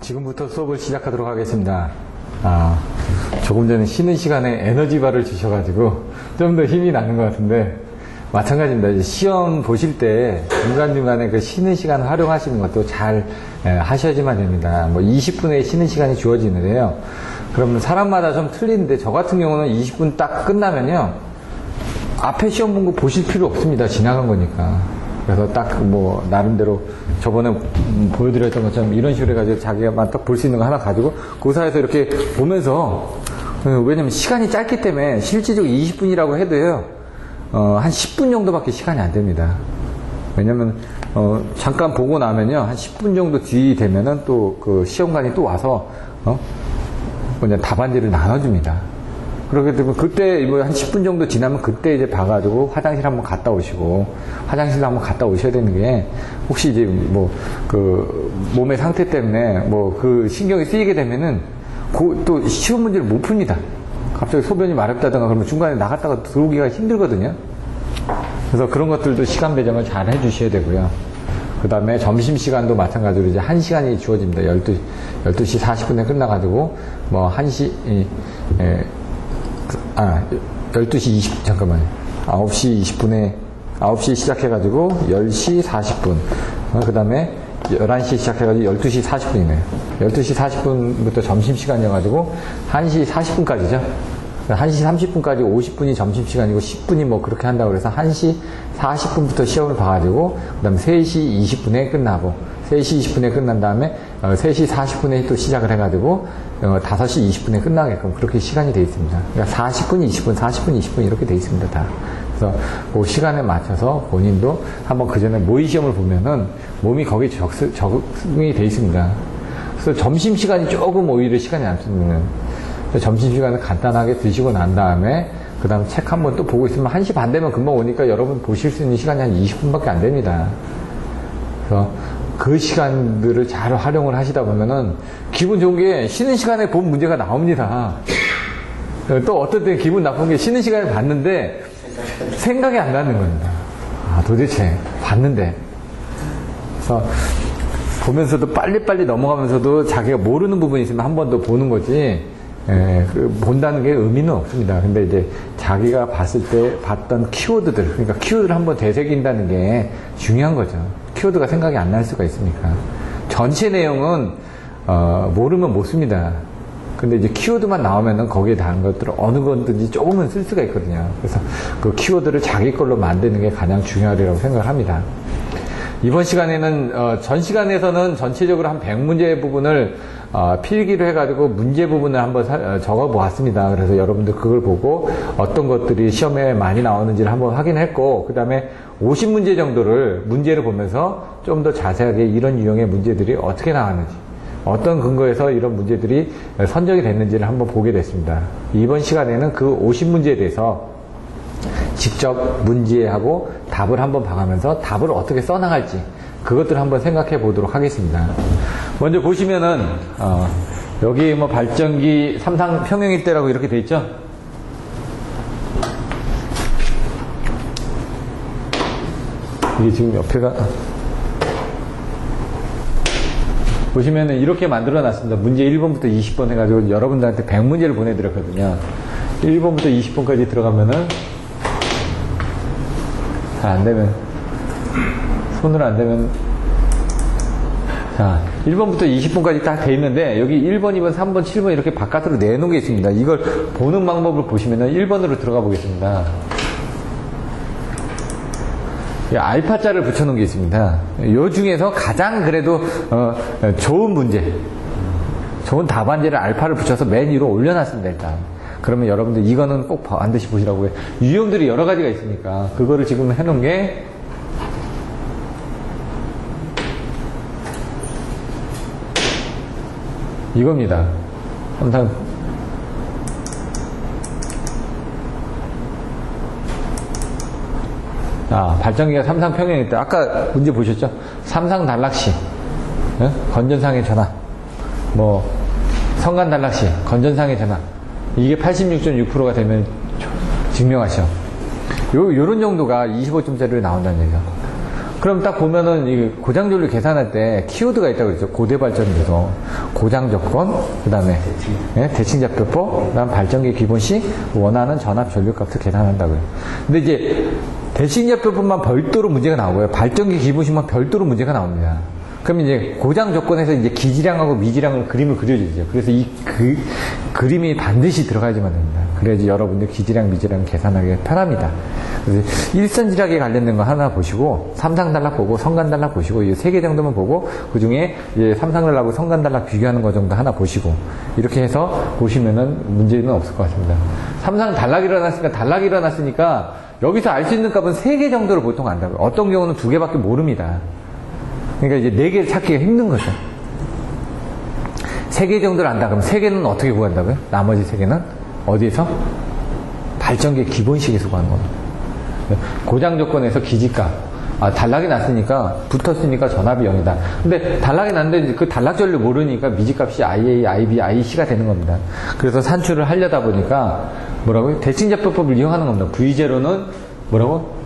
지금부터 수업을 시작하도록 하겠습니다. 조금 전에 쉬는 시간에 에너지바를 주셔가지고 좀 더 힘이 나는 것 같은데, 마찬가지입니다. 이제 시험 보실 때 중간중간에 그 쉬는 시간 활용하시는 것도 잘 하셔야지만 됩니다. 뭐 20분의 쉬는 시간이 주어지는데요. 그러면 사람마다 좀 틀리는데, 저 같은 경우는 20분 딱 끝나면요, 앞에 시험 본 거 보실 필요 없습니다. 지나간 거니까. 그래서 딱 뭐 나름대로 저번에 보여드렸던 것처럼 이런 식으로 해가지고 자기가만 딱 볼 수 있는 거 하나 가지고 그 사이에서 이렇게 보면서, 왜냐면 시간이 짧기 때문에 실질적으로 20분이라고 해도요, 한 10분 정도밖에 시간이 안 됩니다. 왜냐면 잠깐 보고 나면요, 한 10분 정도 뒤 되면은 또 그 시험관이 또 와서 답안지를 나눠줍니다. 그렇게 되면 그때 뭐 한 10분 정도 지나면 그때 이제 봐가지고 화장실 한번 갔다 오시고, 화장실 한번 갔다 오셔야 되는 게, 혹시 이제 뭐 그 몸의 상태 때문에 뭐 그 신경이 쓰이게 되면은 또 시험 문제를 못 풉니다. 갑자기 소변이 마렵다든가 그러면 중간에 나갔다가 들어오기가 힘들거든요. 그래서 그런 것들도 시간 배정을 잘 해주셔야 되고요. 그 다음에 점심시간도 마찬가지로 이제 1시간이 주어집니다. 12시 40분에 끝나가지고, 뭐 9시 20분에, 9시 시작해가지고 10시 40분. 그 다음에 11시 시작해가지고 12시 40분이네요. 12시 40분부터 점심시간이어가지고 1시 40분까지죠. 1시 30분까지 50분이 점심시간이고 10분이 뭐 그렇게 한다고 그래서 1시 40분부터 시험을 봐가지고, 그 다음에 3시 20분에 끝나고, 3시 20분에 끝난 다음에 3시 40분에 또 시작을 해가지고 5시 20분에 끝나게끔 그렇게 시간이 되어 있습니다. 그러니까 40분, 20분, 40분, 20분 이렇게 되어 있습니다. 다. 그래서 그 시간에 맞춰서 본인도 한번 그 전에 모의 시험을 보면은 몸이 거기에 적응이 되어 있습니다. 그래서 점심시간이 조금 오히려 시간이 안 쓰는, 점심시간을 간단하게 드시고 난 다음에 그 다음 책 한번 또 보고 있으면 1시 반 되면 금방 오니까 여러분 보실 수 있는 시간이 한 20분밖에 안 됩니다. 그래서 그 시간들을 잘 활용을 하시다 보면은 기분 좋은 게 쉬는 시간에 본 문제가 나옵니다. 또 어떨 때 기분 나쁜 게 쉬는 시간에 봤는데 생각이 안 나는 겁니다. 도대체 봤는데. 그래서 보면서도 빨리빨리 넘어가면서도 자기가 모르는 부분이 있으면 한 번 더 보는 거지, 본다는 게 의미는 없습니다. 근데 이제 자기가 봤을 때 봤던 키워드들, 그러니까 키워드를 한번 되새긴다는 게 중요한 거죠. 키워드가 생각이 안 날 수가 있으니까. 전체 내용은 모르면 못 씁니다. 근데 이제 키워드만 나오면은 거기에 대한 것들을 어느 건든지 조금은 쓸 수가 있거든요. 그래서 그 키워드를 자기 걸로 만드는 게 가장 중요하다고 생각을 합니다. 이번 시간에는 전 시간에서는 전체적으로 한 100문제 부분을 필기로 해가지고 문제 부분을 한번 적어 보았습니다. 그래서 여러분들 그걸 보고 어떤 것들이 시험에 많이 나오는지를 한번 확인했고, 그 다음에 50문제 정도를 문제를 보면서 좀 더 자세하게 이런 유형의 문제들이 어떻게 나왔는지, 어떤 근거에서 이런 문제들이 선정이 됐는지를 한번 보게 됐습니다. 이번 시간에는 그 50문제에 대해서 직접 문제하고 답을 한번 봐가면서 답을 어떻게 써나갈지, 그것들을 한번 생각해 보도록 하겠습니다. 먼저 보시면은 여기 뭐 발전기 삼상 평형일대라고 이렇게 돼 있죠. 이게 지금 옆에가 보시면은 이렇게 만들어 놨습니다. 문제 1번부터 20번 해가지고 여러분들한테 100문제를 보내드렸거든요. 1번부터 20번까지 들어가면은 잘 안되면, 손으로 안되면, 자, 1번부터 20번까지 딱 돼 있는데, 여기 1번, 2번, 3번, 7번 이렇게 바깥으로 내놓은 게 있습니다. 이걸 보는 방법을 보시면은 1번으로 들어가 보겠습니다. 알파자를 붙여놓은 게 있습니다. 요 중에서 가장 그래도 좋은 문제, 좋은 답안지를 알파를 붙여서 맨 위로 올려놨습니다. 일단 그러면 여러분들 이거는 꼭 반드시 보시라고 해요. 유형들이 여러 가지가 있으니까 그거를 지금 해놓은 게 이겁니다. 항상 발전기가 삼상 평형일 때 아까 문제 보셨죠? 삼상 단락시, 건전상의 전압, 뭐 성간 단락시, 건전상의 전압, 이게 86.6%가 되면 증명하셔. 요런 정도가 25점짜리로 나온다는 얘기죠. 그럼 딱 보면은 이 고장전류 계산할 때 키워드가 있다고 그랬죠. 고대 발전기에서 고장 조건, 그 다음에 대칭자표법, 그 다음 발전기 기본식, 원하는 전압 전류 값을 계산한다고요. 근데 이제 대칭자표법만 별도로 문제가 나오고요. 발전기 기본식만 별도로 문제가 나옵니다. 그럼 이제 고장 조건에서 이제 기지량하고 미지량을 그림을 그려주죠. 그래서 그림이 반드시 들어가야지만 됩니다. 그래야지 여러분들 기지량, 미지량 계산하기 편합니다. 그래서 일선지락에 관련된 거 하나 보시고, 삼상단락 보고, 성간단락 보시고, 이 3개 정도만 보고, 그 중에 이제 삼상단락하고 성간단락 비교하는 거 정도 하나 보시고, 이렇게 해서 보시면은 문제는 없을 것 같습니다. 단락이 일어났으니까, 여기서 알 수 있는 값은 3개 정도를 보통 안다고요. 어떤 경우는 2개밖에 모릅니다. 그러니까 이제 4개를 찾기가 힘든 거죠. 3개 정도를 안다 그러면 3개는 어떻게 구한다고요? 나머지 3개는 어디에서? 발전기 기본식에서 구하는 겁니다. 고장 조건에서 기지값. 단락이 났으니까, 붙었으니까 전압이 0이다. 근데 단락이 났는데 그 단락 전류 모르니까 미지값이 IA, IB, IC가 되는 겁니다. 그래서 산출을 하려다 보니까 뭐라고요? 대칭자표법을 이용하는 겁니다. V0는 뭐라고?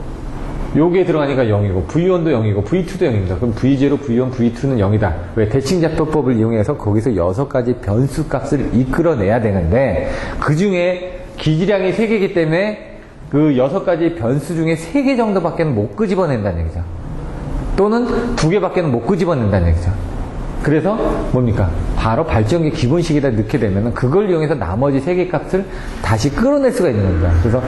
요게 들어가니까 0이고, V1도 0이고, V2도 0입니다. 그럼 V0, V1, V2는 0이다. 왜? 대칭자표법을 이용해서 거기서 6가지 변수 값을 이끌어내야 되는데, 그 중에 기지량이 3개이기 때문에 그 6가지 변수 중에 3개 정도밖에 못 끄집어낸다는 얘기죠. 또는 2개밖에 못 끄집어낸다는 얘기죠. 그래서 뭡니까? 바로 발전기 기본식에다 넣게 되면 그걸 이용해서 나머지 3개 값을 다시 끌어낼 수가 있는 겁니다. 그래서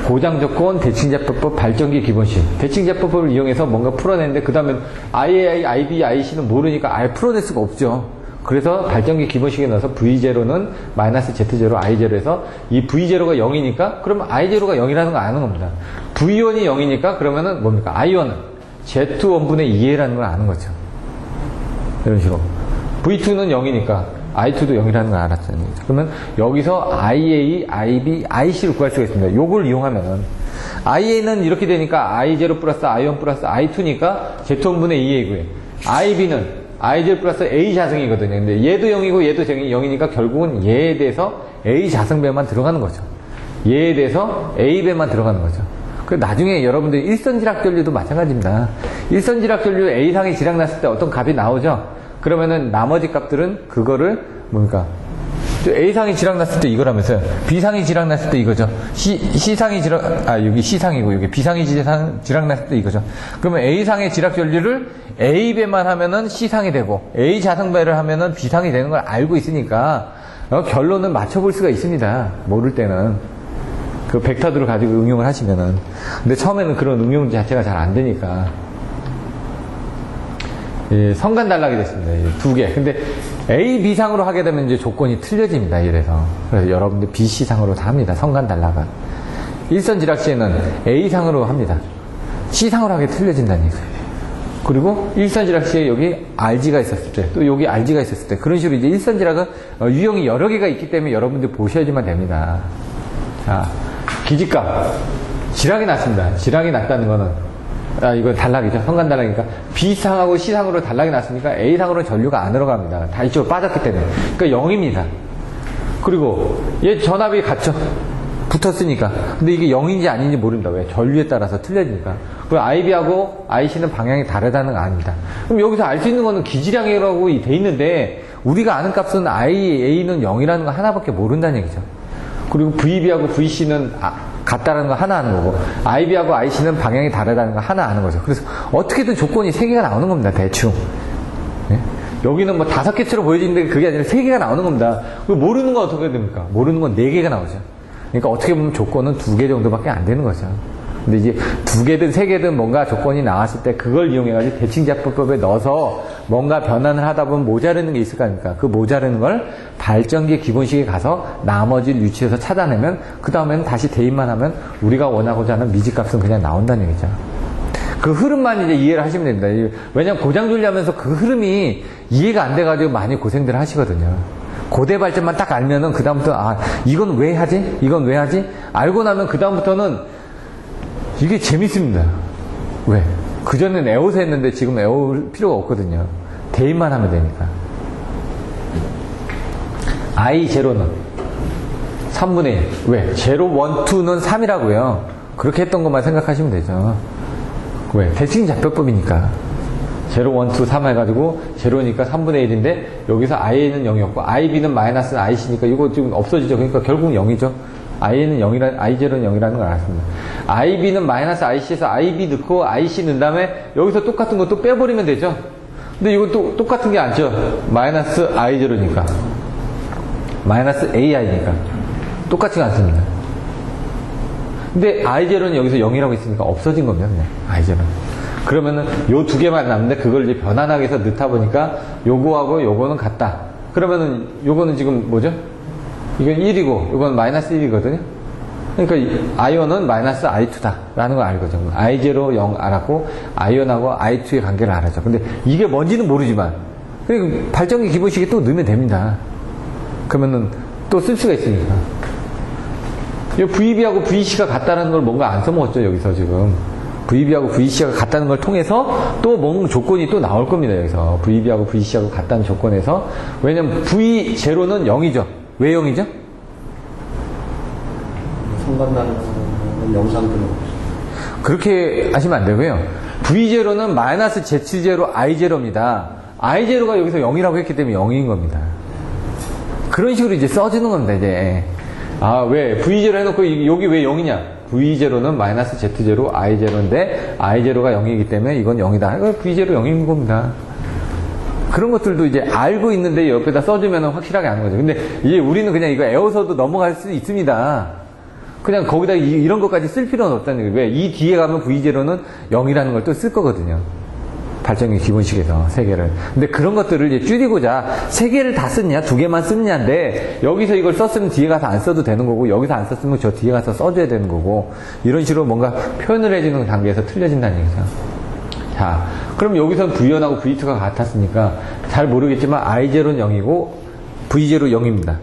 고장 조건, 대칭자표법, 발전기 기본식. 대칭자표법을 이용해서 뭔가 풀어내는데 그 다음에 IAI, IB, IC는 모르니까 아예 풀어낼 수가 없죠. 그래서 발전기 기본식에 넣어서 V0는 마이너스 Z0, I0에서 이 V0가 0이니까 그러면 I0가 0이라는 거 아는 겁니다. V1이 0이니까 그러면은 뭡니까? I1은 Z1분의 2A라는 걸 아는 거죠. 이런 식으로. V2는 0이니까 I2도 0이라는 걸 알았잖아요. 그러면 여기서 IA, IB, IC를 구할 수가 있습니다. 요걸 이용하면은 IA는 이렇게 되니까 I0 플러스 I1 플러스 I2니까 Z1분의 2A고요. IB는 I0 플러스 A 자승이거든요. 근데 얘도 0이고 얘도 0이니까 결국은 얘에 대해서 A 자승배만 들어가는 거죠. 얘에 대해서 A배만 들어가는 거죠. 그 나중에 여러분들 일선지락전류도 마찬가지입니다. 일선지락전류 A상이 지락 났을 때 어떤 값이 나오죠? 그러면은 나머지 값들은 그거를 뭡니까? A상이 지락 났을 때 이거라면서요. B상이 지락 났을 때 이거죠. C상이 여기 C상이고 여기 B상이 지락 났을 때 이거죠. 그러면 A상의 지락 전류를 A배만 하면은 C상이 되고 A 자승배를 하면은 B상이 되는 걸 알고 있으니까 결론은 맞춰볼 수가 있습니다. 모를 때는. 그 벡터들을 가지고 응용을 하시면은. 근데 처음에는 그런 응용 자체가 잘 안 되니까. 성간 단락이 됐습니다. 2개. 근데 A, B상으로 하게 되면 이제 조건이 틀려집니다. 이래서. 그래서 여러분들 B, C상으로 다 합니다. 성간 단락은. 일선지락 시에는 A상으로 합니다. C상으로 하게 틀려진다는 얘기죠. 그리고 일선지락 시에 여기 RG가 있었을 때, 또 여기 RG가 있었을 때, 그런 식으로 이제 일선지락은 유형이 여러 개가 있기 때문에 여러분들 보셔야지만 됩니다. 자, 기지값. 지락이 났습니다. 지락이 났다는 거는 이건 단락이죠. 성간 단락이니까 B상하고 C상으로 단락이 났으니까 A상으로는 전류가 안 들어갑니다. 다 이쪽으로 빠졌기 때문에. 그러니까 0입니다. 그리고 얘 전압이 같죠. 붙었으니까. 근데 이게 0인지 아닌지 모릅니다. 왜? 전류에 따라서 틀려지니까. 그리고 IB하고 IC는 방향이 다르다는 거 아닙니다. 그럼 여기서 알 수 있는 거는 기지량이라고 돼 있는데 우리가 아는 값은 IA는 0이라는 거 하나밖에 모른다는 얘기죠. 그리고 VB하고 VC는 같다라는 거 하나 아는 거고 IB하고 IC는 방향이 다르다는 거 하나 아는 거죠. 그래서 어떻게든 조건이 3개가 나오는 겁니다. 대충. 네? 여기는 뭐 5개처럼 보여지는데 그게 아니라 3개가 나오는 겁니다. 모르는 건 어떻게 됩니까? 모르는 건 4개가 나오죠. 그러니까 어떻게 보면 조건은 2개 정도밖에 안 되는 거죠. 근데 이제 2개든 3개든 뭔가 조건이 나왔을 때 그걸 이용해가지고 대칭자표법에 넣어서 뭔가 변환을 하다 보면 모자르는 게 있을 거 아닙니까? 그 모자르는 걸 발전기 기본식에 가서 나머지를 유치해서 찾아내면 그 다음에는 다시 대입만 하면 우리가 원하고자 하는 미지값은 그냥 나온다는 얘기죠. 그 흐름만 이제 이해를 하시면 됩니다. 왜냐면 고장 조리하면서 그 흐름이 이해가 안 돼가지고 많이 고생들 하시거든요. 고대 발전만 딱 알면은 그다음부터 이건 왜 하지? 이건 왜 하지? 알고 나면 그다음부터는 이게 재밌습니다. 왜? 그전엔 애워서 했는데 지금 애울 필요가 없거든요. 대입만 하면 되니까. I0는 3분의 1. 왜? 0, 1, 2는 3이라고요. 그렇게 했던 것만 생각하시면 되죠. 왜? 대칭 좌표법이니까. 0, 1, 2, 3 해가지고, 0니까 3분의 1인데, 여기서 i는 0이었고, ib는 마이너스 ic니까 이거 지금 없어지죠. 그러니까 결국 0이죠. i는 0이라, i0는 0이라는 걸 알았습니다. ib는 마이너스 ic에서 ib 넣고, ic 넣은 다음에, 여기서 똑같은 것도 빼버리면 되죠. 근데 이건 또 똑같은 게 아니죠. 마이너스 i0니까. 마이너스 ai니까. 똑같지가 않습니다. 근데 i0는 여기서 0이라고 있으니까 없어진 겁니다. 그냥 i0는. 그러면은 요 두 개만 남는데 그걸 이제 변환하기 위해서 넣다 보니까 요거하고 요거는 같다. 그러면은 요거는 지금 뭐죠? 이건 1이고 요건 마이너스 1이거든요. 그러니까 i1은 마이너스 i2다 라는 걸 알거든요. i0 0 알았고 i1하고 i2의 관계를 알았죠. 근데 이게 뭔지는 모르지만 그러니까 발전기 기본식에 또 넣으면 됩니다. 그러면은 또 쓸 수가 있으니까. 이 VB하고 VC가 같다는 걸 뭔가 안 써먹었죠, 여기서 지금. VB하고 VC가 같다는 걸 통해서 또 뭔가 조건이 또 나올 겁니다, 여기서. VB하고 VC하고 같다는 조건에서. 왜냐면 V0는 0이죠. 왜 0이죠? 상관나는 영상들은 그렇게 하시면 안 되고요. V0는 마이너스 Z0 I0입니다. I0가 여기서 0이라고 했기 때문에 0인 겁니다. 그런 식으로 이제 써주는 겁니다, 이제. 아, 왜? V0 해놓고 여기 왜 0이냐? V0는 마이너스 Z0 I0인데 I0가 0이기 때문에 이건 0이다. V0 0인 겁니다. 그런 것들도 이제 알고 있는데 옆에다 써주면 확실하게 아는 거죠. 근데 이제 우리는 그냥 이거 외워서도 넘어갈 수 있습니다. 그냥 거기다 이런 것까지 쓸 필요는 없다는 거예요. 왜? 이 뒤에 가면 V0는 0이라는 걸 또 쓸 거거든요. 발전기 기본식에서 3개를. 근데 그런 것들을 이제 줄이고자 3개를 다 쓰냐, 2개만 쓰느냐인데, 여기서 이걸 썼으면 뒤에 가서 안 써도 되는 거고, 여기서 안 썼으면 저 뒤에 가서 써줘야 되는 거고, 이런 식으로 뭔가 표현을 해주는 단계에서 틀려진다는 얘기죠. 자, 그럼 여기서 V1하고 V2가 같았으니까, 잘 모르겠지만, I0는 0이고, V0 0입니다.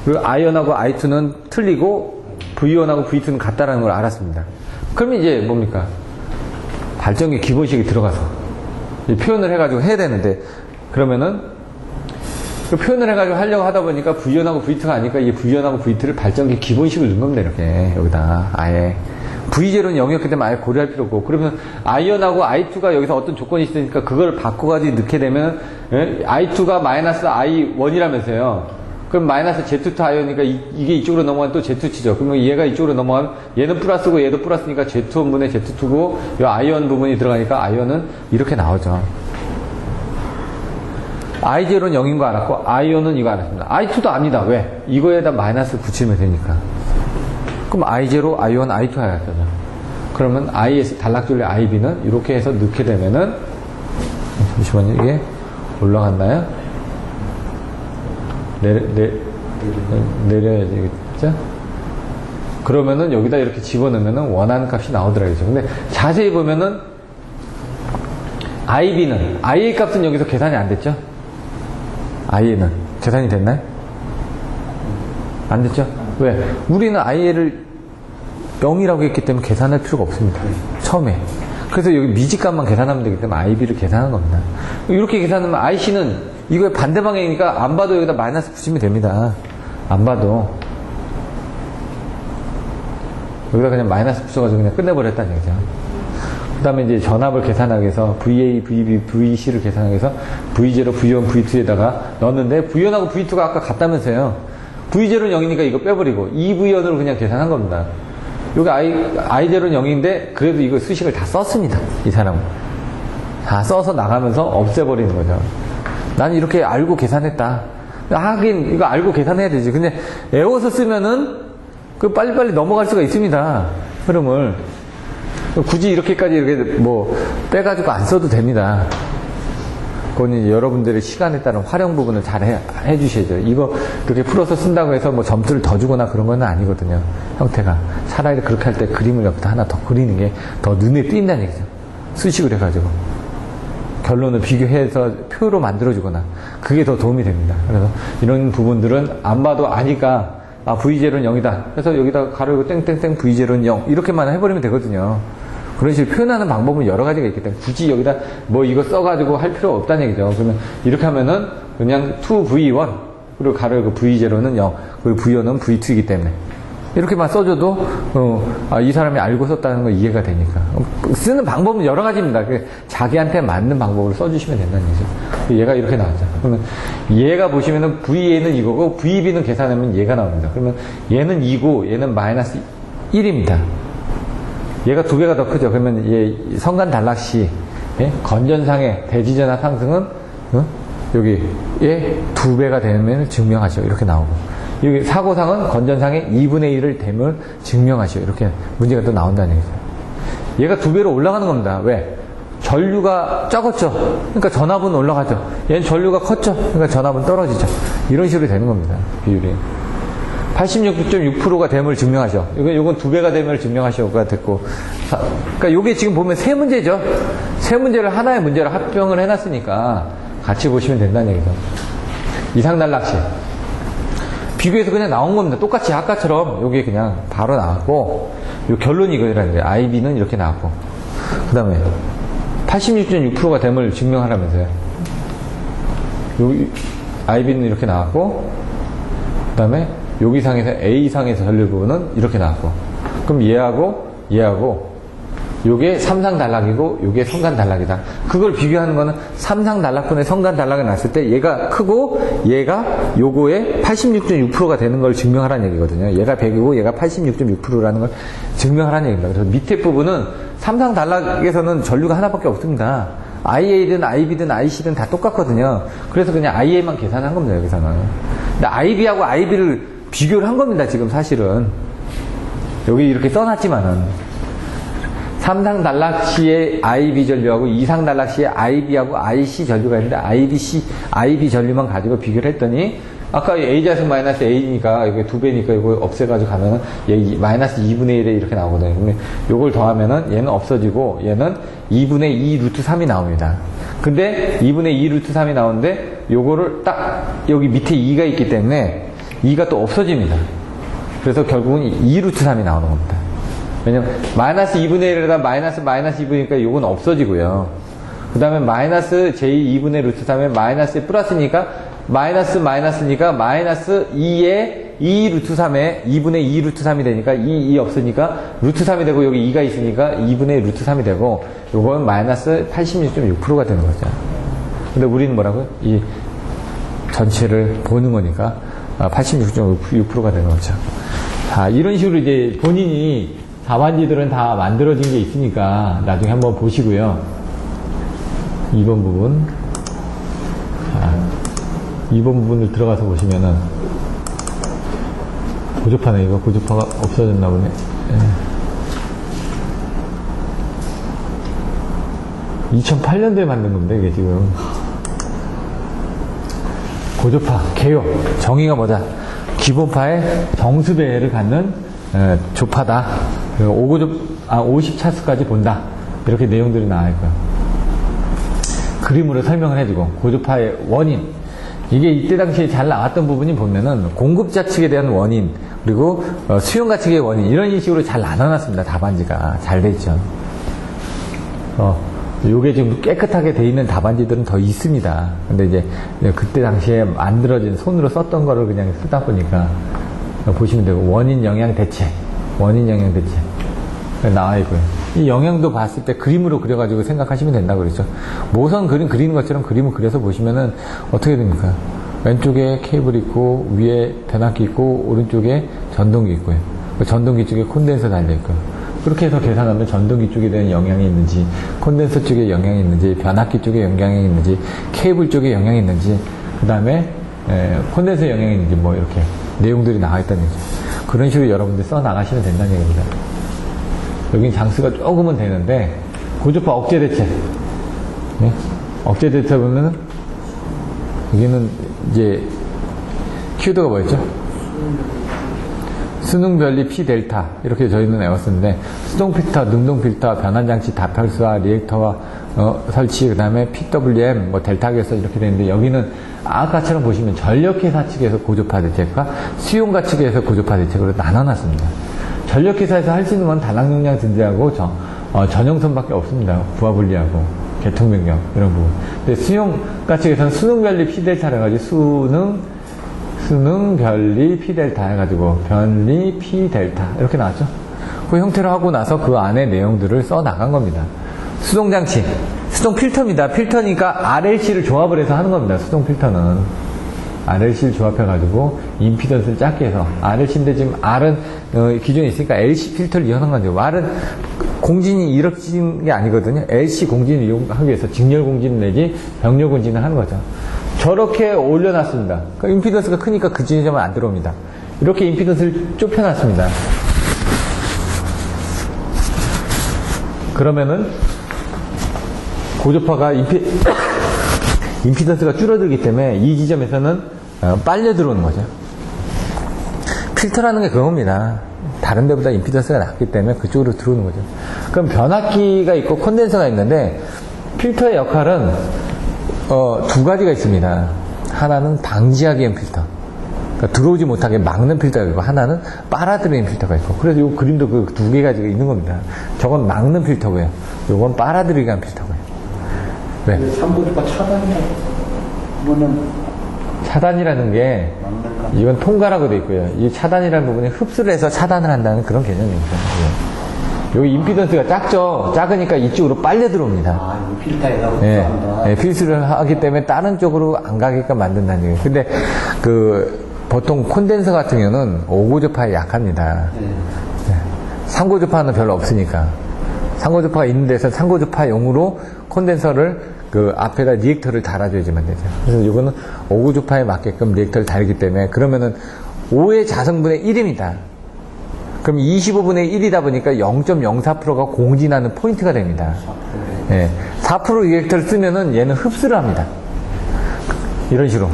그리고 I1하고 I2는 틀리고, V1하고 V2는 같다라는 걸 알았습니다. 그러면 이제 뭡니까? 발전기 기본식이 들어가서, 표현을 해가지고 해야 되는데, 그러면은, 그 표현을 해가지고 하려고 하다 보니까 V1하고 V2가 아니까 이 V1하고 V2를 발전기 기본식을 넣은 겁니다, 이렇게. 여기다, 아예. V0는 0이었기 때문에 아예 고려할 필요 없고, 그러면 I1하고 I2가 여기서 어떤 조건이 있으니까 그걸 바꿔가지고 넣게 되면, I2가 마이너스 I1이라면서요. 그럼 마이너스 Z2 I1이니까 이게 이쪽으로 넘어가면 또 Z2죠. 그러면 얘가 이쪽으로 넘어가면 얘는 플러스고 얘도 플러스니까 Z1분의 Z2고 이 I1 부분이 들어가니까 I1은 이렇게 나오죠. I0는 0인 거 알았고 I1은 이거 알았습니다. I2도 압니다. 왜? 이거에다 마이너스 붙이면 되니까. 그럼 I0, I1, I2 알았죠. 그러면 I에서 단락줄의 IB는 이렇게 해서 넣게 되면은 잠시만요. 이게 올라갔나요? 내려야 되겠죠? 그러면은 여기다 이렇게 집어넣으면은 원하는 값이 나오더라고요. 근데 자세히 보면은 IB는, IA 값은 여기서 계산이 안 됐죠? IA는 계산이 됐나요? 안 됐죠? 왜? 우리는 IA를 0이라고 했기 때문에 계산할 필요가 없습니다. 처음에. 그래서 여기 미지값만 계산하면 되기 때문에 IB를 계산하는 겁니다. 이렇게 계산하면 IC는 이거의 반대 방향이니까 안 봐도 여기다 마이너스 붙이면 됩니다. 안 봐도. 여기다 그냥 마이너스 붙여가지고 그냥 끝내버렸다는 얘기죠. 그 다음에 이제 전압을 계산하기 위해서 VA, VB, VC를 계산하기 위해서 V0, V1, V2에다가 넣었는데 V1하고 V2가 아까 같다면서요. V0는 0이니까 이거 빼버리고 2V1으로 그냥 계산한 겁니다. 여기 I0는 0인데 그래도 이거 수식을 다 썼습니다. 이 사람은. 다 써서 나가면서 없애버리는 거죠. 난 이렇게 알고 계산했다. 하긴 이거 알고 계산해야 되지. 근데 외워서 쓰면은 그 빨리빨리 넘어갈 수가 있습니다. 흐름을. 굳이 이렇게까지 이렇게 뭐 빼가지고 안 써도 됩니다. 그건 여러분들의 시간에 따른 활용 부분을 잘 해주셔야죠. 이거 그렇게 풀어서 쓴다고 해서 뭐 점수를 더 주거나 그런 건 아니거든요. 형태가. 차라리 그렇게 할 때 그림을 옆에다 하나 더 그리는 게 더 눈에 띈다는 얘기죠. 수식을 해가지고. 결론을 비교해서 표로 만들어주거나 그게 더 도움이 됩니다. 그래서 이런 부분들은 안 봐도 아니까 아 V0는 0이다. 그래서 여기다 가로고 땡땡땡 V0는 0 이렇게만 해버리면 되거든요. 그런 식으로 표현하는 방법은 여러 가지가 있기 때문에 굳이 여기다 뭐 이거 써가지고 할 필요 없다는 얘기죠. 그러면 이렇게 하면은 그냥 2V1 그리고 가로고 V0는 0 그리고 V1은 V2이기 때문에 이렇게만 써줘도 이 사람이 알고 썼다는 거 이해가 되니까. 쓰는 방법은 여러 가지입니다. 자기한테 맞는 방법으로 써주시면 된다는 얘기죠. 얘가 이렇게 나왔죠. 그러면 얘가 보시면은 VA는 이거고 VB는 계산하면 얘가 나옵니다. 그러면 얘는 2고 얘는 마이너스 1입니다. 얘가 2배가 더 크죠. 그러면 얘 성간 단락시 건전상의 대지전화 상승은 여기 얘 2배가 되면 증명하시오. 이렇게 나오고. 여기 사고상은 건전상의 2분의 1을 됨을 증명하시오. 이렇게 문제가 또 나온다는 얘기죠. 얘가 2배로 올라가는 겁니다. 왜? 전류가 적었죠. 그러니까 전압은 올라가죠. 얘는 전류가 컸죠. 그러니까 전압은 떨어지죠. 이런 식으로 되는 겁니다. 비율이. 86.6%가 됨을 증명하시오. 이건 2배가 됨을 증명하시오가 됐고. 그러니까 요게 지금 보면 세 문제죠. 세 문제를 하나의 문제로 합병을 해놨으니까 같이 보시면 된다는 얘기죠. 이상단락시. 비교해서 그냥 나온 겁니다. 똑같이 아까처럼 여기 그냥 바로 나왔고, 요 결론이 이거라는 거예요. IB는 이렇게 나왔고. 그 다음에 86.6%가 됨을 증명하라면서요. 여기 IB는 이렇게 나왔고, 그 다음에 여기상에서 A상에서 전류 부분은 이렇게 나왔고. 그럼 얘하고 요게 삼상 단락이고 요게 성간 단락이다. 그걸 비교하는 거는 삼상 단락분의 성간 단락이 났을 때 얘가 크고 얘가 요거의 86.6%가 되는 걸 증명하라는 얘기거든요. 얘가 100이고 얘가 86.6%라는 걸 증명하라는 얘기입니다. 그래서 밑에 부분은 삼상 단락에서는 전류가 하나밖에 없습니다. IA든 IB든 IC든 다 똑같거든요. 그래서 그냥 IA만 계산한 겁니다. 여기서는. 근데 IB하고 IB를 비교를 한 겁니다. 지금 사실은. 여기 이렇게 써놨지만은. 3상 단락시의 IB 전류하고 2상 단락시의 IB하고 IC 전류가 있는데 IB 전류만 가지고 비교를 했더니 아까 A자승 마이너스 A니까 이게 2배니까 이거 없애가지고 가면은 얘 마이너스 2분의 1에 이렇게 나오거든요. 그러면 요걸 더하면은 얘는 없어지고 얘는 2분의 2 루트 3이 나옵니다. 근데 2분의 2 루트 3이 나오는데 요거를 딱 여기 밑에 2가 있기 때문에 2가 또 없어집니다. 그래서 결국은 2 루트 3이 나오는 겁니다. 왜냐면 마이너스 2분의 1에다 마이너스 2니까 요건 없어지고요. 그 다음에 마이너스 j 2분의 루트 3에 마이너스에 플러스니까 마이너스니까 마이너스 2에 2 루트 3에 2분의 2 루트 3이 되니까 2 없으니까 루트 3이 되고 여기 2가 있으니까 2분의 루트 3이 되고 요건 마이너스 86.6%가 되는 거죠. 근데 우리는 뭐라고요? 이 전체를 보는 거니까 86.6%가 되는 거죠. 자, 이런 식으로 이제 본인이 답안지들은 다 만들어진 게 있으니까 나중에 한번 보시고요. 2번 부분. 자, 2번 부분을 들어가서 보시면은 고조파네. 이거 고조파가 없어졌나 보네. 예. 2008년도에 만든 건데 이게 지금 고조파, 개요. 정의가 뭐다? 기본파의 정수배를 갖는 조파다. 50차수까지 본다. 이렇게 내용들이 나와있고요. 그림으로 설명을 해주고 고조파의 원인. 이게 이때 당시에 잘 나왔던 부분이 보면은 공급자 측에 대한 원인 그리고 수용가 측의 원인 이런 식으로 잘 나눠놨습니다. 답안지가 잘 돼 있죠. 요게 지금 깨끗하게 돼 있는 답안지들은 더 있습니다. 근데 이제 그때 당시에 만들어진 손으로 썼던 거를 그냥 쓰다 보니까 보시면 되고 원인 영향 대체 나와 있고요. 이 영향도 봤을 때 그림으로 그려가지고 생각하시면 된다고 그랬죠. 모선 그림 그리는 것처럼 그림을 그려서 보시면은 어떻게 됩니까? 왼쪽에 케이블 있고 위에 변압기 있고 오른쪽에 전동기 있고요. 전동기 쪽에 콘덴서 달려 있고요. 그렇게 해서 계산하면 전동기 쪽에 대한 영향이 있는지, 콘덴서 쪽에 영향이 있는지, 변압기 쪽에 영향이 있는지, 케이블 쪽에 영향이 있는지, 그 다음에 콘덴서 영향이 있는지 뭐 이렇게 내용들이 나와 있다는 얘기죠. 그런 식으로 여러분들 써 나가시면 된다는 얘기입니다. 여긴 장수가 조금은 되는데 고조파 억제 대체. 네? 억제 대체 보면은 여기는 이제 키워드가 뭐였죠? 수능 변리 P 델타 이렇게 저희는 외웠었는데 수동 필터, 능동 필터, 변환 장치 다팔수와 리액터와 설치 그다음에 PWM 뭐 델타 계서 이렇게 되는데 여기는 아까처럼 보시면 전력회사 측에서 고조파 대책과 수용가 측에서 고조파 대책으로 나눠놨습니다. 전력회사에서 할 수 있는 건 단학용량 증대하고 전용선밖에 없습니다. 부하 분리하고 개통변경 이런 부분. 근데 수용가 측에서는 수능 변리 P 델타를 가지고 수능 변리 P 델타 해가지고 변리 P 델타 이렇게 나왔죠. 그 형태로 하고 나서 그 안에 내용들을 써 나간 겁니다. 수동장치, 수동 필터입니다. 필터니까 RLC를 조합을 해서 하는 겁니다. 수동 필터는 RLC를 조합해가지고 임피던스를 작게 해서 RLC인데 지금 R은 기존에 있으니까 LC 필터를 이용한 거죠. R은 공진이 이렇게 게 아니거든요. LC 공진을 이용하기 위해서 직렬 공진 내지 병렬 공진을 하는 거죠. 저렇게 올려놨습니다. 그러니까 임피던스가 크니까 그 지점은 안 들어옵니다. 이렇게 임피던스를 좁혀놨습니다. 그러면은 고주파가 임피던스가 줄어들기 때문에 이 지점에서는 빨려 들어오는 거죠. 필터라는 게 그겁니다. 다른 데보다 임피던스가 낮기 때문에 그쪽으로 들어오는 거죠. 그럼 변압기가 있고 콘덴서가 있는데 필터의 역할은 두 가지가 있습니다. 하나는 방지하기 위한 필터, 그러니까 들어오지 못하게 막는 필터가 있고, 하나는 빨아들이는 필터가 있고. 그래서 이 그림도 그 두 개 가지고 있는 겁니다. 저건 막는 필터고요, 요건 빨아들이기 위한 필터고요. 왜? 3고주파 차단이라는 게 이건 통과라고 돼 있고요. 이 차단이라는 부분이 흡수를 해서 차단을 한다는 그런 개념입니다. 예. 여기 임피던스가 작죠. 작으니까 이쪽으로 빨려 들어옵니다. 아, 이거 필터에다 흡수한다. 예, 필수를 하기 때문에 다른 쪽으로 안 가게끔 만든다는 얘기예요. 근데 보통 콘덴서 같은 경우는 5고주파에 약합니다. 네. 3고주파는 별로 없으니까. 3고주파가 있는 데서 3고주파용으로 콘덴서를 앞에다 리액터를 달아줘야지만 되죠. 그래서 이거는 5고주파에 맞게끔 리액터를 달기 때문에, 그러면은 5의 자성분의 1입니다. 그럼 25분의 1이다 보니까 0.04%가 공진하는 포인트가 됩니다. 4%. 예, 4% 리액터를 쓰면은 얘는 흡수를 합니다. 이런 식으로.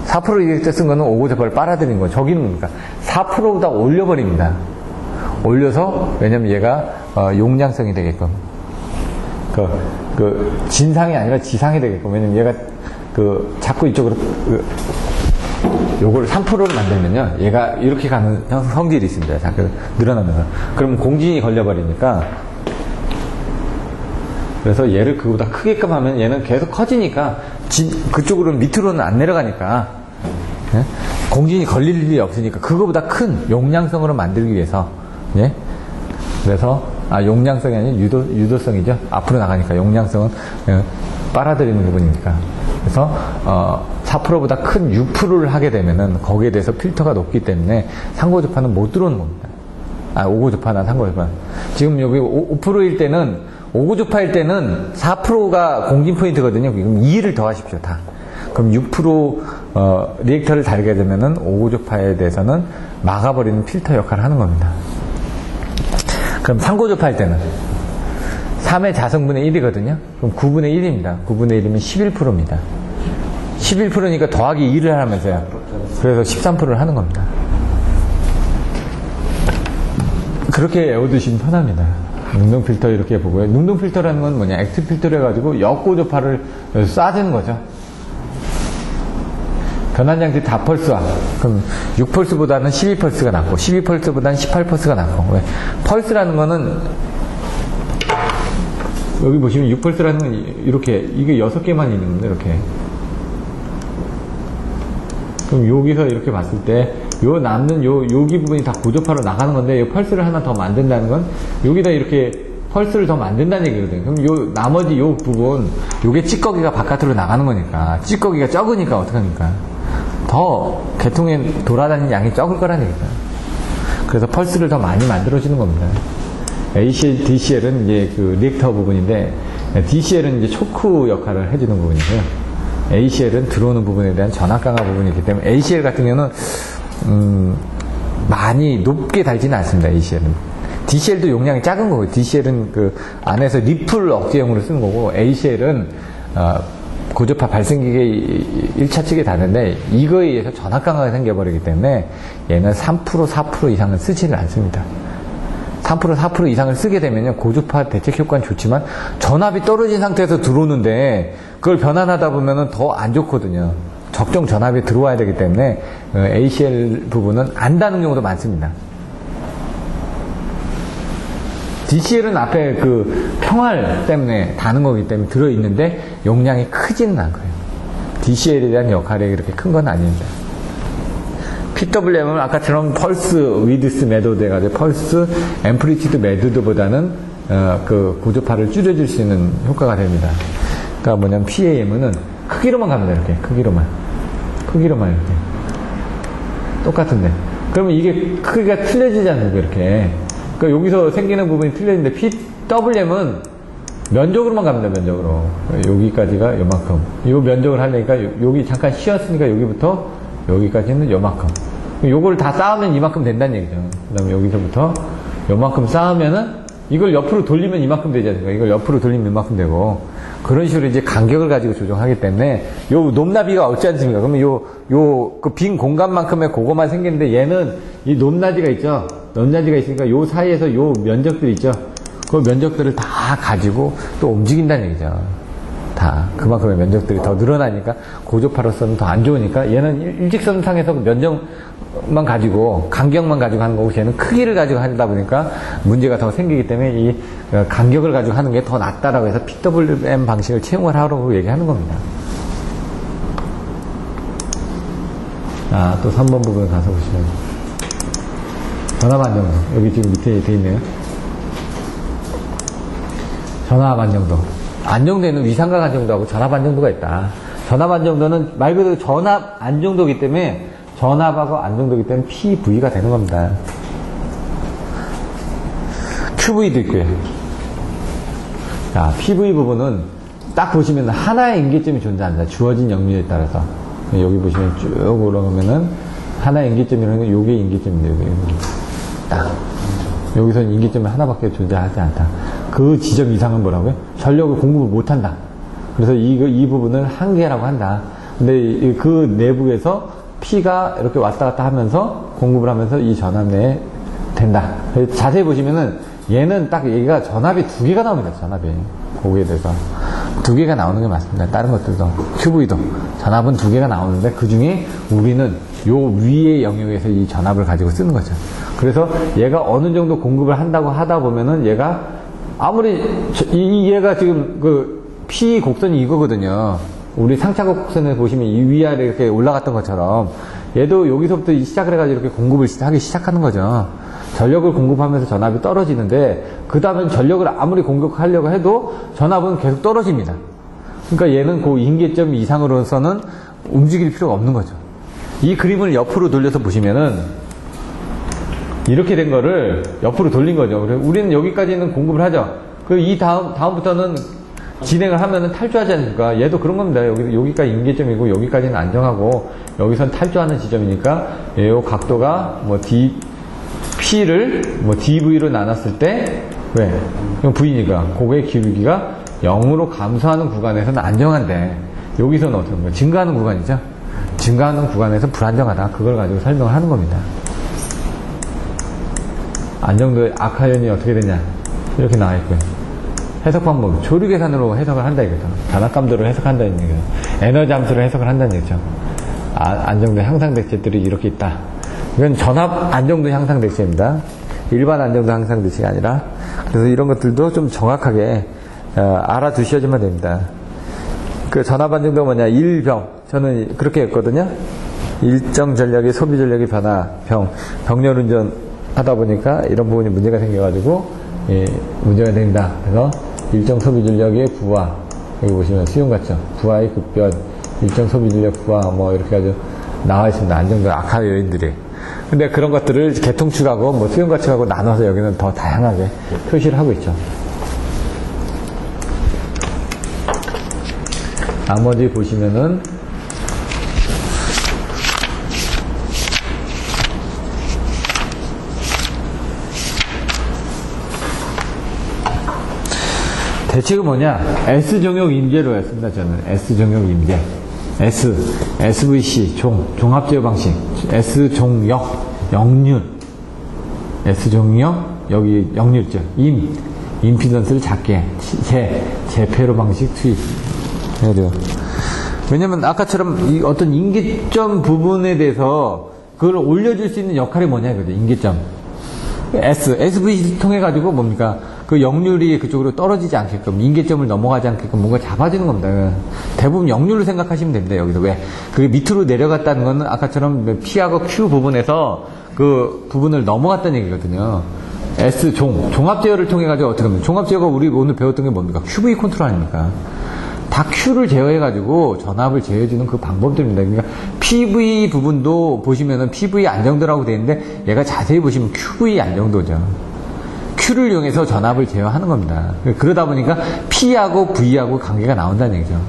4% 리액터 쓴 거는 5고주파를 빨아들이는 거예요. 저기는 뭡니까? 4%보다 올려버립니다. 올려서, 왜냐면 얘가 용량성이 되게끔. 진상이 아니라 지상이 되게끔. 왜냐면 얘가 자꾸 이쪽으로 요걸 3%를 만들면요, 얘가 이렇게 가는 성질이 있습니다. 자꾸 늘어나면서. 그럼 공진이 걸려버리니까, 그래서 얘를 그보다 크게끔 하면 얘는 계속 커지니까 그쪽으로는 밑으로는 안 내려가니까, 예? 공진이 걸릴 일이 없으니까 그거보다 큰 용량성으로 만들기 위해서, 예? 그래서 용량성이 아닌 유도성이죠. 앞으로 나가니까 용량성은 빨아들이는 부분이니까. 그래서 4%보다 큰 6%를 하게 되면은 거기에 대해서 필터가 높기 때문에 3고주파는 못 들어오는 겁니다. 5고주파나 3고주파. 지금 여기 5%일 때는, 5고주파일 때는 4%가 공진 포인트거든요. 그럼 2를 더하십시오, 다. 그럼 6% 리액터를 달게 되면은 5고주파에 대해서는 막아버리는 필터 역할을 하는 겁니다. 그럼 3고주파일 때는 3의 자성분의 1이거든요. 그럼 9분의 1입니다. 9분의 1이면 11%입니다. 11%니까 더하기 2를 하면서요. 그래서 13%를 하는 겁니다. 그렇게 외워두시면 편합니다. 능동 필터 이렇게 보고요. 능동 필터라는 건 뭐냐? 액티브 필터를 해가지고 역고주파를 쏴주는 거죠. 변환장치 다 펄스화. 그럼 6펄스보다는 12펄스가 낫고, 12펄스보다는 18펄스가 낫고. 왜? 펄스라는 거는, 여기 보시면 6펄스라는 건 이렇게, 이게 6개만 있는 겁니다, 이렇게. 그럼 여기서 이렇게 봤을 때, 남는 여기 부분이 다 고주파로 나가는 건데, 이 펄스를 하나 더 만든다는 건, 여기다 이렇게 펄스를 더 만든다는 얘기거든요. 그럼 나머지 부분, 요게 찌꺼기가 바깥으로 나가는 거니까, 찌꺼기가 적으니까 어떡합니까? 더 계통에 돌아다니는 양이 적을 거라는 얘기죠. 그래서 펄스를 더 많이 만들어주는 겁니다. ACL, DCL은 이제 리액터 부분인데, DCL은 이제 초크 역할을 해주는 부분이고요. ACL은 들어오는 부분에 대한 전압 강화 부분이기 때문에, ACL 같은 경우는 많이 높게 달지는 않습니다. ACL은. DCL도 용량이 작은 거고요. DCL은 안에서 리플 억제용으로 쓰는 거고, ACL은 고주파 발생기계 1차 측에 다는데, 이거에 의해서 전압 강화가 생겨버리기 때문에 얘는 3%, 4% 이상은 쓰지를 않습니다. 3%, 4% 이상을 쓰게 되면요, 고주파 대책 효과는 좋지만 전압이 떨어진 상태에서 들어오는데 그걸 변환하다 보면은 더 안 좋거든요. 적정 전압이 들어와야 되기 때문에 ACL 부분은 안 다는 경우도 많습니다. DCL은 앞에 평활 때문에 다는 거기 때문에 들어있는데 용량이 크지는 않고요. DCL에 대한 역할이 그렇게 큰 건 아닙니다. PWM은 아까처럼 펄스 위드스 메도드 해가지고 펄스 앰플리튜드 메도드보다는 그 고조파를 줄여줄 수 있는 효과가 됩니다. 그러니까 뭐냐면 PAM은 크기로만 갑니다. 이렇게 크기로만 이렇게 똑같은데 그러면 이게 크기가 틀려지지 않습니까? 이렇게 그러니까 여기서 생기는 부분이 틀려지는데 PWM은 면적으로만 갑니다. 면적으로 여기까지가 요만큼 요 면적을 하려니까 여기 잠깐 쉬었으니까 여기부터 여기까지는 요만큼 요걸 다 쌓으면 이만큼 된다는 얘기죠. 그 다음에 여기서부터 요만큼 쌓으면은 이걸 옆으로 돌리면 이만큼 되지 않습니까? 이걸 옆으로 돌리면 이만큼 되고 그런 식으로 이제 간격을 가지고 조정하기 때문에 요 높낮이가 없지 않습니까? 그러면 그 빈 공간만큼의 그거만 생기는데 얘는 이 높낮이가 있죠. 높낮이가 있으니까 요 사이에서 요 면적들이 있죠. 그 면적들을 다 가지고 또 움직인다는 얘기죠. 다 그만큼의 면적들이 더 늘어나니까 고조파로서는 더 안 좋으니까 얘는 일직선상에서 면적만 가지고 간격만 가지고 하는 거고 얘는 크기를 가지고 하다 보니까 문제가 더 생기기 때문에 이 간격을 가지고 하는 게 더 낫다라고 해서 PWM 방식을 채용을 하라고 얘기하는 겁니다. 또 3번 부분에 가서 보시면 전압 안정도 여기 지금 밑에 돼 있네요. 전압 안정도. 안정도에는 위상각 안정도하고 전압 안정도가 있다. 전압 안정도는 말 그대로 전압 안정도이기 때문에 전압하고 안정도이기 때문에 PV가 되는 겁니다. QV도 있고요. 자, PV 부분은 딱 보시면 하나의 인계점이 존재한다. 주어진 역류에 따라서. 여기 보시면 쭉 올라가면은 하나의 인계점이라는 건 요게 인계점인데요. 딱. 여기서는 인계점이 하나밖에 존재하지 않다. 그 지점 이상은 뭐라고요? 전력을 공급을 못한다. 그래서 이 부분을 한계라고 한다. 근데 그 내부에서 P가 이렇게 왔다 갔다 하면서 공급을 하면서 이 전압 내에 된다. 자세히 보시면은 얘는 딱 얘가 전압이 두 개가 나옵니다. 전압이. 거기에 대해서. 두 개가 나오는 게 맞습니다. 다른 것들도. QV도. 전압은 두 개가 나오는데 그 중에 우리는 요 위의 영역에서 이 전압을 가지고 쓰는 거죠. 그래서 얘가 어느 정도 공급을 한다고 하다 보면은 얘가 아무리 얘가 지금 그 P 곡선이 이거거든요. 우리 상차곡 곡선을 보시면 이 위아래 이렇게 올라갔던 것처럼 얘도 여기서부터 시작을 해가지고 이렇게 공급을 하기 시작하는 거죠. 전력을 공급하면서 전압이 떨어지는데 그 다음에 전력을 아무리 공격하려고 해도 전압은 계속 떨어집니다. 그러니까 얘는 그 인계점 이상으로서는 움직일 필요가 없는 거죠. 이 그림을 옆으로 돌려서 보시면은 이렇게 된 거를 옆으로 돌린 거죠. 우리는 여기까지는 공급을 하죠. 이 다음부터는 진행을 하면은 탈주하지 않습니까? 얘도 그런 겁니다. 여기까지 인계점이고, 여기까지는 안정하고, 여기선 탈주하는 지점이니까, 이 각도가 뭐 P를 뭐 DV로 나눴을 때, 왜? 이건 V니까. 고개의 기울기가 0으로 감소하는 구간에서는 안정한데, 여기서는 어떻게 보면 증가하는 구간이죠? 증가하는 구간에서 불안정하다. 그걸 가지고 설명을 하는 겁니다. 안정도의 악하연이 어떻게 되냐 이렇게 나와 있고요. 해석 방법 조류 계산으로 해석을 한다 이거죠. 전압감도를 해석한다는 얘기죠. 에너지 함수를 해석을 한다는 얘기죠. 안정도 향상 대체들이 이렇게 있다. 이건 전압 안정도 향상 대체입니다. 일반 안정도 향상 대체가 아니라. 그래서 이런 것들도 좀 정확하게 알아두셔야지만 됩니다. 그 전압 안정도가 뭐냐? 일병. 저는 그렇게 했거든요. 일정 전력의 소비 전력의 변화, 병렬 운전 하다 보니까 이런 부분이 문제가 생겨가지고 문제가 된다. 그래서 일정 소비 전력의 부하, 여기 보시면 수용 같죠? 부하의 급변, 일정 소비 전력 부하 뭐 이렇게 아주 나와 있습니다. 안정도 악화 요인들이. 근데 그런 것들을 계통축하고 뭐 수용 가축하고 나눠서 여기는 더 다양하게 표시를 하고 있죠. 나머지 보시면은 대책은 뭐냐? S종역 임제로 했습니다. 저는 S종역 임제. SVC, 종합제어 방식. S종역, 역률. S종역, 여기 역률죠. 임피던스를 작게. 재폐로 방식 투입. 왜냐면 아까처럼 이 어떤 인계점 부분에 대해서 그걸 올려줄 수 있는 역할이 뭐냐 이거죠. 인계점. SVC 통해 가지고 뭡니까? 그 역률이 그쪽으로 떨어지지 않게끔, 인계점을 넘어가지 않게끔 뭔가 잡아주는 겁니다. 대부분 역률을 생각하시면 됩니다, 여기서. 왜? 그게 밑으로 내려갔다는 거는 아까처럼 P하고 Q 부분에서 그 부분을 넘어갔다는 얘기거든요. S 종합 제어를 통해 가지고 어떻게 하면, 종합 제어가 우리 오늘 배웠던 게 뭡니까? QV 컨트롤 아닙니까? 다 Q를 제어해가지고 전압을 제어해주는 그 방법들입니다. 그러니까 PV 부분도 보시면은 PV 안정도라고 되어 있는데 얘가 자세히 보시면 QV 안정도죠. Q를 이용해서 전압을 제어하는 겁니다. 그러다 보니까 P하고 V하고 관계가 나온다는 얘기죠.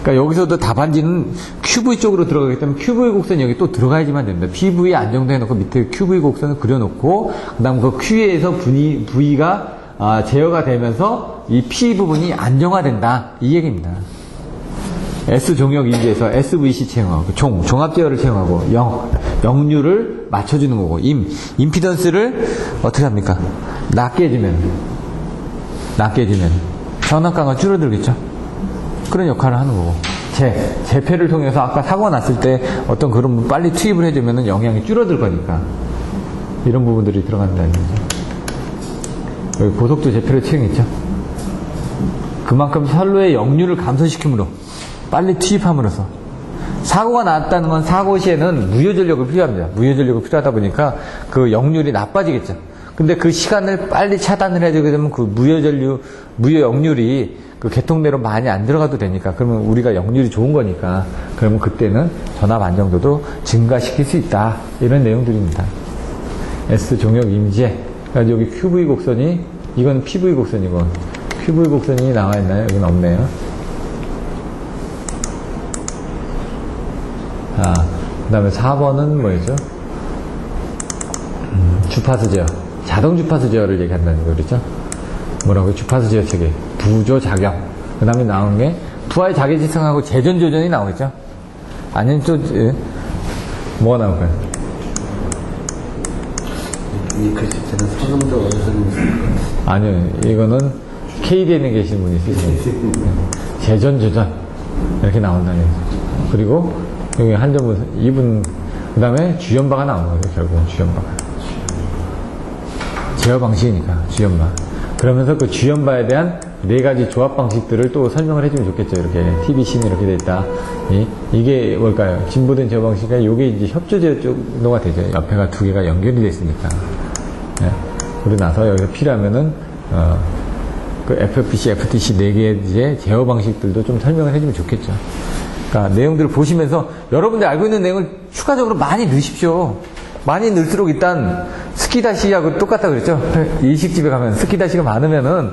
그러니까 여기서도 답안지는 QV 쪽으로 들어가기 때문에 QV 곡선이 여기 또 들어가야지만 됩니다. PV 안정도 해놓고 밑에 QV 곡선을 그려놓고 그 다음 그 Q에서 V가 제어가 되면서 이 P 부분이 안정화된다. 이 얘기입니다. S 종역 인지에서 SVC 채용하고, 종합 제어를 채용하고, 역률을 맞춰주는 거고, 임피던스를 어떻게 합니까? 낮게 해주면 전압강은 줄어들겠죠? 그런 역할을 하는 거고, 재패를 통해서 아까 사고가 났을 때 어떤 그런 빨리 투입을 해주면 영향이 줄어들 거니까, 이런 부분들이 들어간다는 거죠. 여기 고속도 재패를 채용했죠. 그만큼 선로의 역률을 감소시키므로 빨리 투입함으로써 사고가 났다는 건 사고 시에는 무효 전력이 필요합니다. 무효 전력이 필요하다 보니까 그 역률이 나빠지겠죠. 근데 그 시간을 빨리 차단을 해주게 되면 그 무효 역률이 그 개통대로 많이 안 들어가도 되니까, 그러면 우리가 역률이 좋은 거니까, 그러면 그때는 전압 안정도도 증가시킬 수 있다. 이런 내용들입니다. S 종역 임지에 그러니까 여기 QV 곡선이, 이건 PV 곡선이고, QV 곡선이 나와 있나요? 여기는 없네요. 그 다음에 4번은 뭐였죠? 주파수 제어. 자동 주파수 제어를 얘기한다는 거, 그렇죠? 뭐라고요? 주파수 제어 체계. 부조작용. 그 다음에 나온 게, 부하의 자기지성하고 재전조전이 나오겠죠? 아니면 또, 뭐가 나올까요? 이 글씨체는 서금도 선생님. 아니요, 이거는 KDN에 계신 분이 쓰시는 재전조전 이렇게 나온다는 얘기죠. 그리고 여기 한전분 이분, 그 다음에 주연바가 나오는 거죠. 결국은 주연바가 제어 방식이니까 주연바. 그러면서 그 주연바에 대한 4가지 조합 방식들을 또 설명을 해주면 좋겠죠. 이렇게 TBC는 이렇게 돼 있다. 이게 뭘까요? 진보된 제어 방식이 이게 이제 협조 제어 쪽로가 되죠. 옆에가 2개가 연결이 되어 있으니까. 네. 그러고 나서 여기서 필요하면은 그 FFC, FTC 4개의 이제 제어 방식들도 좀 설명을 해주면 좋겠죠. 그러니까 내용들을 보시면서 여러분들 알고 있는 내용을 추가적으로 많이 넣으십시오. 많이 넣을수록 일단 스키다시하고 똑같다 그랬죠. 일식집에 가면 스키다시가 많으면은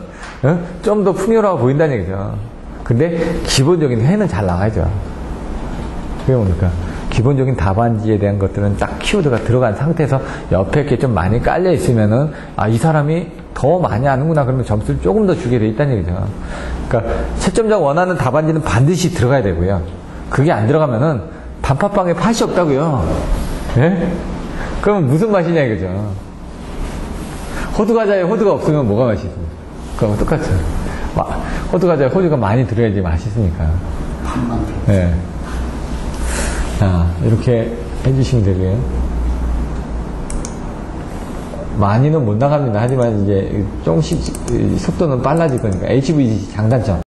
좀 더 풍요로워 보인다는 얘기죠. 근데 기본적인 회는 잘 나가죠. 그게 뭡니까? 기본적인 답안지에 대한 것들은 딱 키워드가 들어간 상태에서 옆에 이렇게 좀 많이 깔려 있으면은, 이 사람이 더 많이 아는구나. 그러면 점수를 조금 더 주게 돼 있다는 얘기죠. 그러니까 채점자가 원하는 답안지는 반드시 들어가야 되고요. 그게 안 들어가면은 단팥빵에 팥이 없다고요. 예? 그러면 무슨 맛이냐 이거죠. 호두과자에 호두가 없으면 뭐가 맛있습니까? 그거 똑같죠. 호두과자에 호두가 많이 들어야지 맛있으니까. 예. 이렇게 해주시면 되고요. 많이는 못 나갑니다. 하지만 이제 조금씩 속도는 빨라질 거니까. HVG 장단점.